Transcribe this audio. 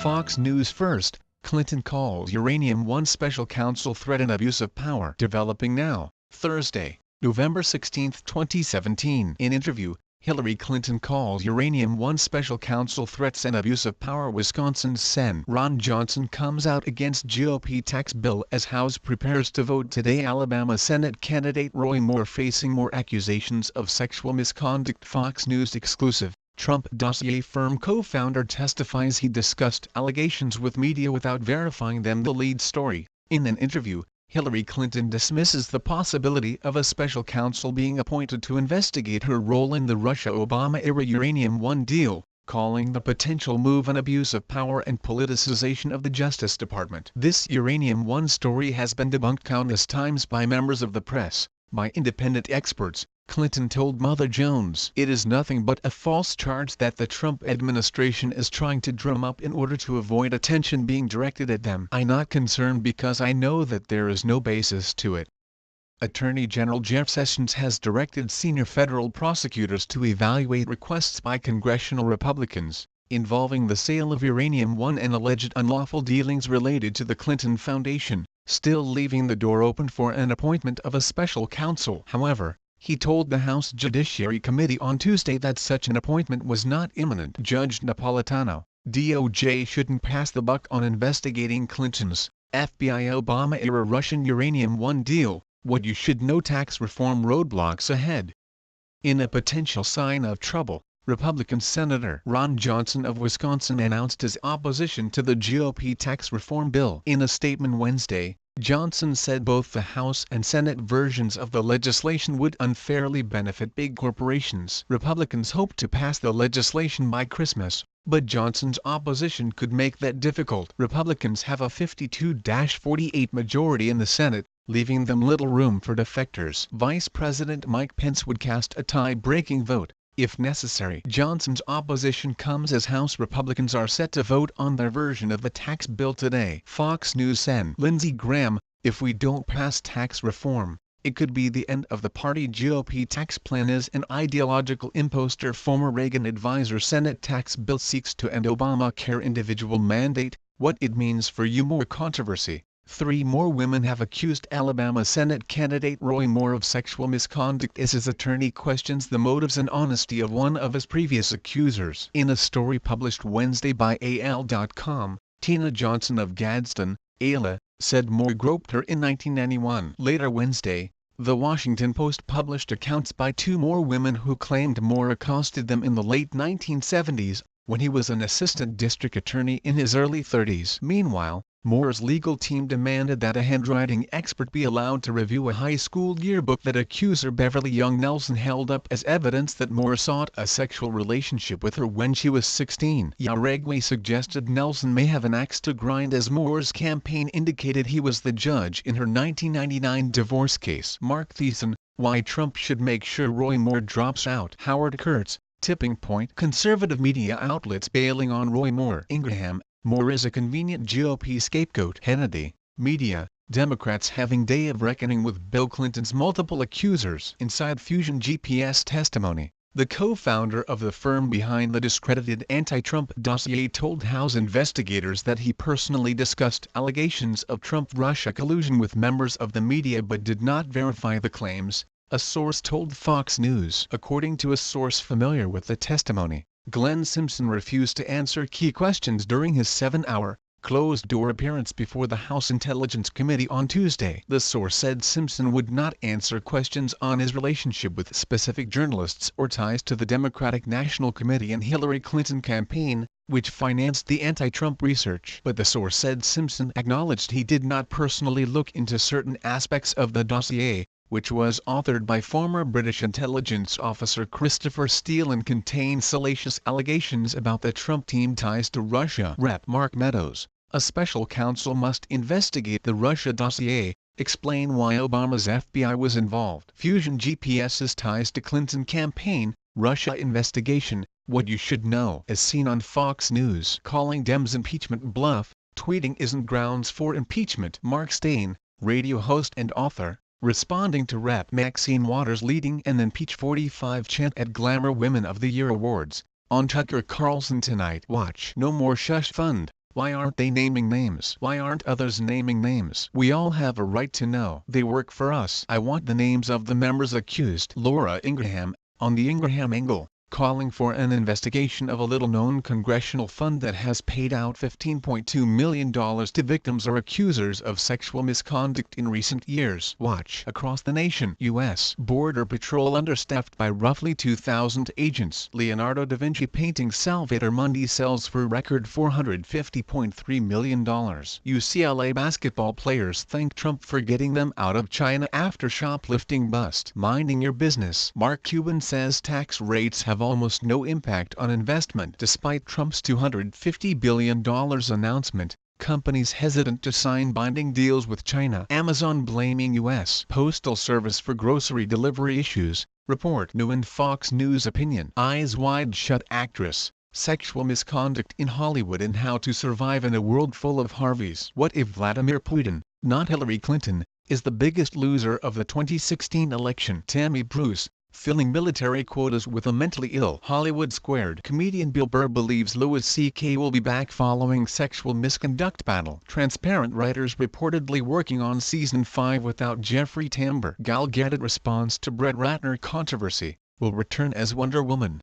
Fox News First, Clinton calls Uranium One special counsel threat and abuse of power. Developing now, Thursday, November 16, 2017. In interview, Hillary Clinton calls Uranium One special counsel threats and abuse of power. Wisconsin's Sen. Ron Johnson comes out against GOP tax bill as House prepares to vote today. Alabama Senate candidate Roy Moore facing more accusations of sexual misconduct. Fox News exclusive. Trump dossier firm co-founder testifies he discussed allegations with media without verifying them. The lead story. In an interview, Hillary Clinton dismisses the possibility of a special counsel being appointed to investigate her role in the Russia-Obama-era Uranium One deal, calling the potential move an abuse of power and politicization of the Justice Department. This Uranium One story has been debunked countless times by members of the press, by independent experts. Clinton told Mother Jones it is nothing but a false charge that the Trump administration is trying to drum up in order to avoid attention being directed at them. I'm not concerned because I know that there is no basis to it. Attorney General Jeff Sessions has directed senior federal prosecutors to evaluate requests by congressional Republicans involving the sale of Uranium One and alleged unlawful dealings related to the Clinton Foundation, still leaving the door open for an appointment of a special counsel. However, he told the House Judiciary Committee on Tuesday that such an appointment was not imminent. Judge Napolitano, DOJ shouldn't pass the buck on investigating Clinton's FBI Obama-era Russian Uranium One deal. What you should know: tax reform roadblocks ahead. In a potential sign of trouble, Republican Senator Ron Johnson of Wisconsin announced his opposition to the GOP tax reform bill. In a statement Wednesday, Johnson said both the House and Senate versions of the legislation would unfairly benefit big corporations. Republicans hope to pass the legislation by Christmas, but Johnson's opposition could make that difficult. Republicans have a 52-48 majority in the Senate, leaving them little room for defectors. Vice President Mike Pence would cast a tie-breaking vote, if necessary. Johnson's opposition comes as House Republicans are set to vote on their version of the tax bill today. Fox News Sen. Lindsey Graham, if we don't pass tax reform, it could be the end of the party. GOP tax plan is an ideological imposter. Former Reagan advisor. Senate tax bill seeks to end Obamacare individual mandate, what it means for you. More controversy. 3 more women have accused Alabama Senate candidate Roy Moore of sexual misconduct as his attorney questions the motives and honesty of one of his previous accusers. In a story published Wednesday by AL.com, Tina Johnson of Gadsden, Ayla, said Moore groped her in 1991. Later Wednesday, The Washington Post published accounts by 2 more women who claimed Moore accosted them in the late 1970s, when he was an assistant district attorney in his early 30s. Meanwhile, Moore's legal team demanded that a handwriting expert be allowed to review a high school yearbook that accuser Beverly Young Nelson held up as evidence that Moore sought a sexual relationship with her when she was 16. Yaregwe suggested Nelson may have an axe to grind as Moore's campaign indicated he was the judge in her 1999 divorce case. Mark Thiessen, why Trump should make sure Roy Moore drops out. Howard Kurtz, Tipping Point. Conservative media outlets bailing on Roy Moore. Ingraham, Moore is a convenient GOP scapegoat. Hannity, media, Democrats having day of reckoning with Bill Clinton's multiple accusers. Inside Fusion GPS testimony. The co-founder of the firm behind the discredited anti-Trump dossier told House investigators that he personally discussed allegations of Trump-Russia collusion with members of the media but did not verify the claims, a source told Fox News. According to a source familiar with the testimony, Glenn Simpson refused to answer key questions during his 7-hour, closed-door appearance before the House Intelligence Committee on Tuesday. The source said Simpson would not answer questions on his relationship with specific journalists or ties to the Democratic National Committee and Hillary Clinton campaign, which financed the anti-Trump research. But the source said Simpson acknowledged he did not personally look into certain aspects of the dossier, which was authored by former British intelligence officer Christopher Steele and contained salacious allegations about the Trump team ties to Russia. Rep. Mark Meadows, a special counsel must investigate the Russia dossier, explain why Obama's FBI was involved. Fusion GPS's ties to Clinton campaign, Russia investigation, what you should know. As seen on Fox News. Calling Dems impeachment bluff, tweeting isn't grounds for impeachment. Mark Steyn, radio host and author, responding to Rep. Maxine Waters' leading an Impeach 45 chant at Glamour Women of the Year Awards, on Tucker Carlson tonight. Watch No More Shush Fund. Why aren't they naming names? Why aren't others naming names? We all have a right to know. They work for us. I want the names of the members accused. Laura Ingraham, on the Ingraham angle, calling for an investigation of a little-known congressional fund that has paid out $15.2 million to victims or accusers of sexual misconduct in recent years. Watch. Across the nation, U.S. Border Patrol understaffed by roughly 2,000 agents. Leonardo da Vinci painting Salvator Mundi sells for record $450.3 million. UCLA basketball players thank Trump for getting them out of China after shoplifting bust. Minding your business. Mark Cuban says tax rates have almost no impact on investment. Despite Trump's $250 billion announcement, companies hesitant to sign binding deals with China. Amazon blaming U.S. Postal Service for grocery delivery issues. Report. New and Fox News opinion. Eyes Wide Shut actress. Sexual misconduct in Hollywood and how to survive in a world full of Harveys. What if Vladimir Putin, not Hillary Clinton, is the biggest loser of the 2016 election? Tammy Bruce, filling military quotas with a mentally ill. Hollywood Squared. Comedian Bill Burr believes Louis C.K. will be back following sexual misconduct battle. Transparent writers reportedly working on season 5 without Jeffrey Tambor. Gal Gadot responds to Brett Ratner controversy, will return as Wonder Woman.